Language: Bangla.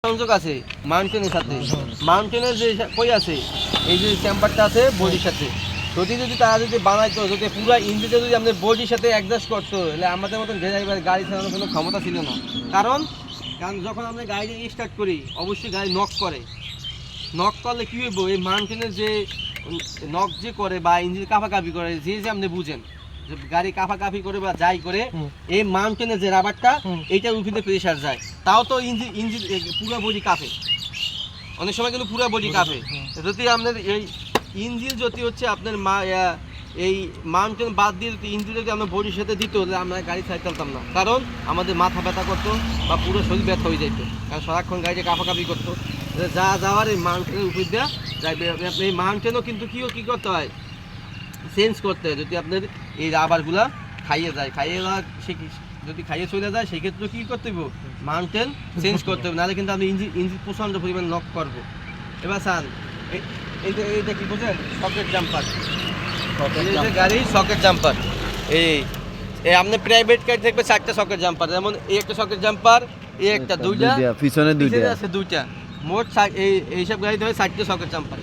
সংযোগ আছে মাউন্টেনের সাথে। মাউন্টেনের যে কই আছে এই যে চেম্বারটা আছে বডির সাথে, যদি তারা যদি বানাইতো, যদি পুরো ইঞ্জিনটা যদি আমাদের বডির সাথে অ্যাডজাস্ট করতো, তাহলে আমাদের মতন ড্রাইভার গাড়ি চালানোর কোনো ক্ষমতা ছিল না। কারণ যখন আমরা গাড়ি স্টার্ট করি অবশ্যই গাড়ি নক করে, নক করলে কী হইব, এই মাউন্টেনের যে নক যে করে বা ইঞ্জিন কাঁপাকাঁপি করে, যে আপনি বুঝেন যে গাড়ি কাঁপাকাঁপি করে বা যাই করে, এই মাউন্টেনের যে রাবারটা এইটার উপরে প্রেশার যায়, তাও তো ইঞ্জিন পুরো বডি কাঁপে, অনেক সময় কিন্তু পুরো বডি কাঁপে। যদি আপনার এই ইঞ্জিন যদি হচ্ছে আপনার এই মাউন্টেন বাদ দিয়ে যদি ইঞ্জিন যদি আমরা বডির সাথে দিত, তাহলে আমরা গাড়ি চালাতাম না। কারণ আমাদের মাথা ব্যথা করতো বা পুরো শরীর ব্যথা হয়ে যেত, কারণ সারাক্ষণ গাড়িটা কাঁপাকাঁপি করতো। যাওয়ার এই মাউন্টেনের উপর দেওয়া যাইবে। এই মাউন্টেনও কিন্তু কী করতে হয়, চেঞ্জ করতে হয়। যদি আপনার এই রাবারগুলা খাইয়ে যদি খাইয়ে চলে যায়, সেক্ষেত্রে কী করতে হবে, মাউন্টেন চেঞ্জ করতে হবে, নাহলে কিন্তু আপনি ইঞ্জিন প্রচণ্ড পরিমাণ নক করবো। এবার স্যার এইটা কি বলছেন, সকেট জাম্পার, গাড়ির সকেট জাম্পার। এই আপনার প্রাইভেট গাড়ি থাকবে 4টা সকেট জাম্পার, যেমন এই একটা সকেট জাম্পার, এই একটা দুইটা, পিছনে দুইটা আছে, দুইটা মোট এইসব গাড়িতে হয় 4টে সকেট জাম্পার।